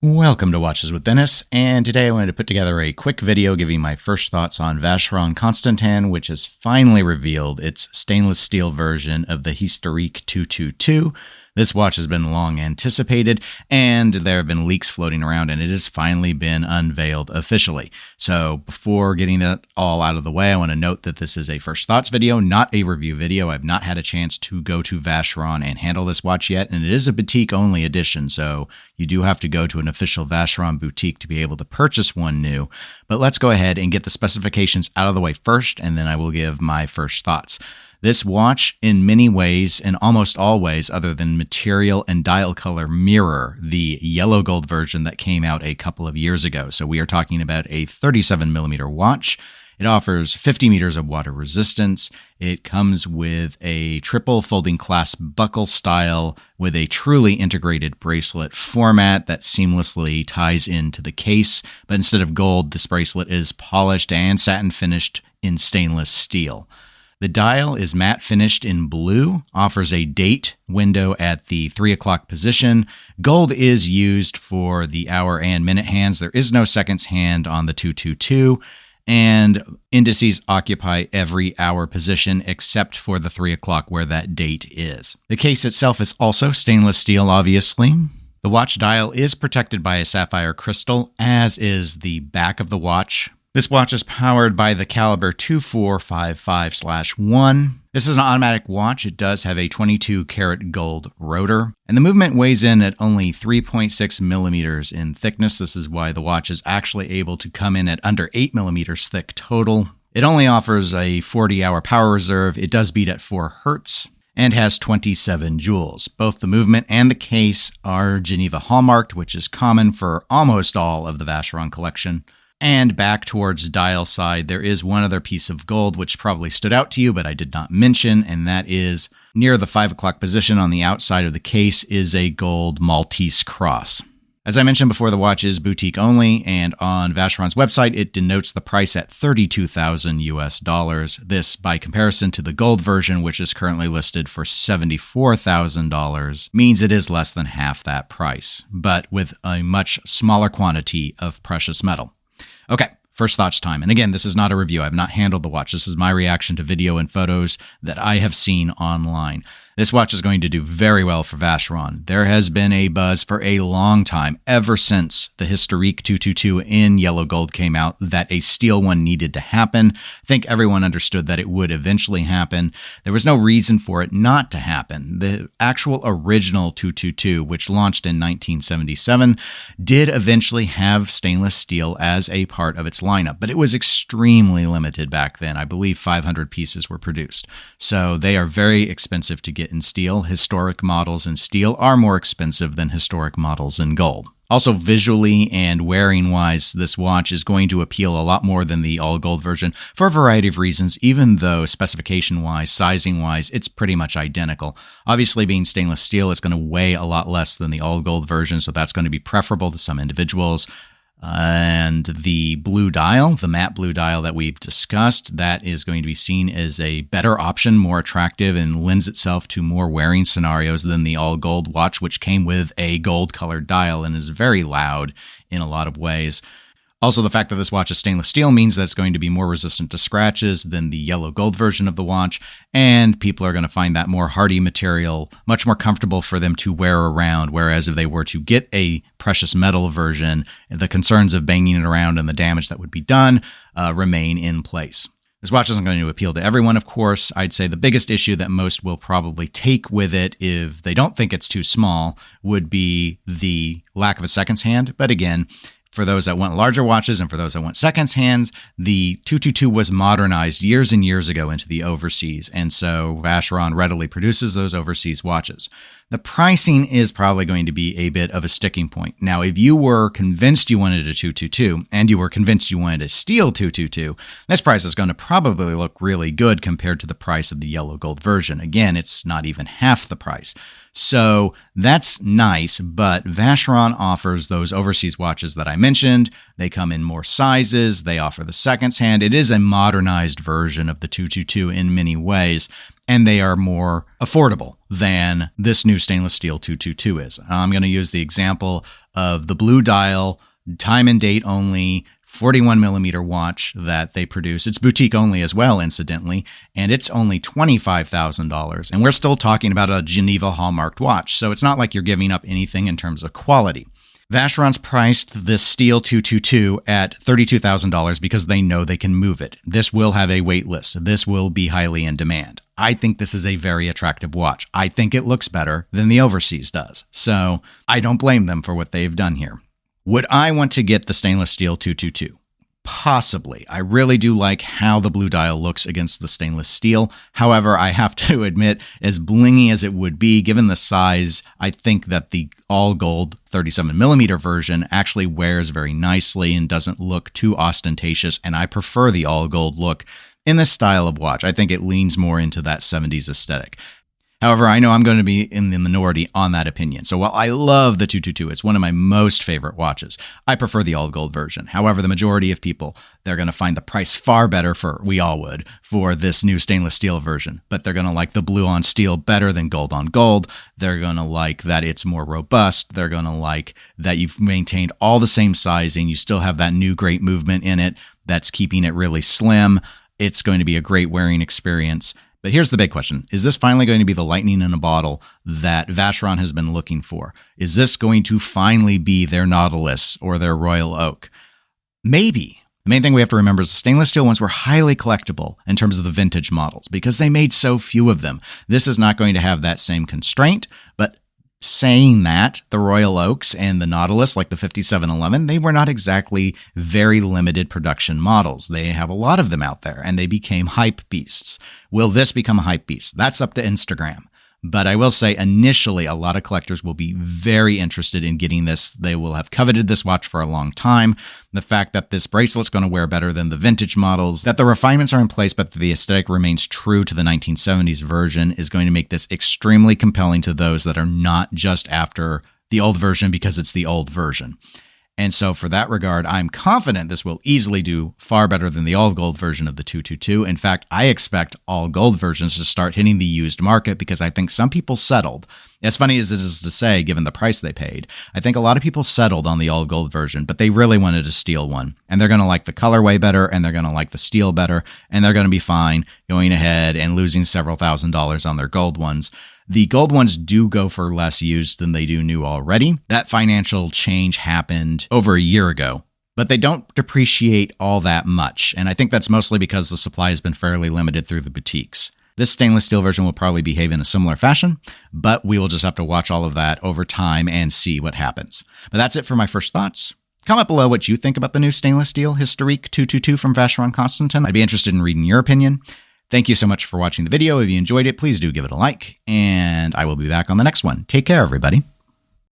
Welcome to Watches with Dennis, and today I wanted to put together a quick video giving my first thoughts on Vacheron Constantin, which has finally revealed its stainless steel version of the Historiques 222. This watch has been long anticipated, and there have been leaks floating around, and it has finally been unveiled officially. So before getting that all out of the way, I want to note that this is a first thoughts video, not a review video. I've not had a chance to go to Vacheron and handle this watch yet, and it is a boutique-only edition, so you do have to go to an official Vacheron boutique to be able to purchase one new. But let's go ahead and get the specifications out of the way first, and then I will give my first thoughts. This watch, in many ways, and almost all ways other than material and dial color, mirror the yellow gold version that came out a couple of years ago. So we are talking about a 37mm watch. It offers 50 meters of water resistance. It comes with a triple folding clasp buckle style with a truly integrated bracelet format that seamlessly ties into the case. But instead of gold, this bracelet is polished and satin finished in stainless steel. The dial is matte finished in blue, offers a date window at the 3 o'clock position. Gold is used for the hour and minute hands. There is no seconds hand on the 222, and indices occupy every hour position except for the 3 o'clock where that date is. The case itself is also stainless steel, obviously. The watch dial is protected by a sapphire crystal, as is the back of the watch. This watch is powered by the caliber 2455/1. This is an automatic watch. It does have a 22 karat gold rotor, and the movement weighs in at only 3.6 millimeters in thickness. This is why the watch is actually able to come in at under 8 millimeters thick total. It only offers a 40-hour power reserve. It does beat at 4 hertz and has 27 joules. Both the movement and the case are Geneva hallmarked, which is common for almost all of the Vacheron collection. And back towards dial side, there is one other piece of gold which probably stood out to you, but I did not mention, and that is near the 5 o'clock position on the outside of the case is a gold Maltese cross. As I mentioned before, the watch is boutique only, and on Vacheron's website, it denotes the price at $32,000 US. This, by comparison to the gold version, which is currently listed for $74,000, means it is less than half that price, but with a much smaller quantity of precious metal. Okay, first thoughts time. And again, this is not a review. I have not handled the watch. This is my reaction to video and photos that I have seen online. This watch is going to do very well for Vacheron. There has been a buzz for a long time, ever since the Historiques 222 in yellow gold came out, that a steel one needed to happen. I think everyone understood that it would eventually happen. There was no reason for it not to happen. The actual original 222, which launched in 1977, did eventually have stainless steel as a part of its lineup, but it was extremely limited back then. I believe 500 pieces were produced. So they are very expensive to get in steel. Historic models in steel are more expensive than historic models in gold. Also, visually and wearing-wise, this watch is going to appeal a lot more than the all-gold version for a variety of reasons, even though specification-wise, sizing-wise, it's pretty much identical. Obviously, being stainless steel, it's going to weigh a lot less than the all-gold version, so that's going to be preferable to some individuals. And the blue dial, the matte blue dial that we've discussed, that is going to be seen as a better option, more attractive, and lends itself to more wearing scenarios than the all gold watch, which came with a gold colored dial and is very loud in a lot of ways. Also, the fact that this watch is stainless steel means that it's going to be more resistant to scratches than the yellow gold version of the watch, and people are going to find that more hardy material much more comfortable for them to wear around, whereas if they were to get a precious metal version, the concerns of banging it around and the damage that would be done remain in place. This watch isn't going to appeal to everyone, of course. I'd say the biggest issue that most will probably take with it, if they don't think it's too small, would be the lack of a seconds hand. But again, for those that want larger watches and for those that want seconds hands, the 222 was modernized years and years ago into the overseas, and so Vacheron readily produces those overseas watches. The pricing is probably going to be a bit of a sticking point. Now, if you were convinced you wanted a 222 and you were convinced you wanted a steel 222, this price is going to probably look really good compared to the price of the yellow gold version. Again, it's not even half the price. So that's nice, but Vacheron offers those overseas watches that I mentioned. They come in more sizes. They offer the seconds hand. It is a modernized version of the 222 in many ways, and they are more affordable than this new stainless steel 222 is. I'm going to use the example of the Blue Dial, time and date only, 41 millimeter watch that they produce. It's boutique only as well, incidentally, and it's only $25,000. And we're still talking about a Geneva hallmarked watch, so it's not like you're giving up anything in terms of quality. Vacheron's priced this steel 222 at $32,000 because they know they can move it. This will have a wait list. This will be highly in demand. I think this is a very attractive watch. I think it looks better than the overseas does. So I don't blame them for what they've done here. Would I want to get the stainless steel 222? Possibly. I really do like how the Blue Dial looks against the stainless steel. However, I have to admit, as blingy as it would be, given the size, I think that the all-gold 37mm version actually wears very nicely and doesn't look too ostentatious, and I prefer the all-gold look in this style of watch. I think it leans more into that 70s aesthetic. However, I know I'm going to be in the minority on that opinion. So while I love the 222, it's one of my most favorite watches, I prefer the all gold version. However, the majority of people, they're going to find the price far better we all would, for this new stainless steel version. But they're going to like the blue on steel better than gold on gold. They're going to like that it's more robust. They're going to like that you've maintained all the same sizing. You still have that new great movement in it that's keeping it really slim. It's going to be a great wearing experience. But here's the big question. Is this finally going to be the lightning in a bottle that Vacheron has been looking for? Is this going to finally be their Nautilus or their Royal Oak? Maybe. The main thing we have to remember is the stainless steel ones were highly collectible in terms of the vintage models because they made so few of them. This is not going to have that same constraint, but saying that, the Royal Oaks and the Nautilus, like the 5711, they were not exactly very limited production models. They have a lot of them out there, and they became hype beasts. Will this become a hype beast? That's up to Instagram. But I will say, initially, a lot of collectors will be very interested in getting this. They will have coveted this watch for a long time. The fact that this bracelet's going to wear better than the vintage models, that the refinements are in place, but the aesthetic remains true to the 1970s version, is going to make this extremely compelling to those that are not just after the old version because it's the old version. And so for that regard, I'm confident this will easily do far better than the all gold version of the 222. In fact, I expect all gold versions to start hitting the used market because I think some people settled. As funny as it is to say, given the price they paid, I think a lot of people settled on the all gold version, but they really wanted a steel one. And they're going to like the colorway better, and they're going to like the steel better, and they're going to be fine going ahead and losing several $1,000s on their gold ones. The gold ones do go for less used than they do new already. That financial change happened over a year ago, but they don't depreciate all that much. And I think that's mostly because the supply has been fairly limited through the boutiques. This stainless steel version will probably behave in a similar fashion, but we will just have to watch all of that over time and see what happens. But that's it for my first thoughts. Comment below what you think about the new stainless steel Historiques 222 from Vacheron Constantin. I'd be interested in reading your opinion. Thank you so much for watching the video. If you enjoyed it, please do give it a like, and I will be back on the next one. Take care, everybody.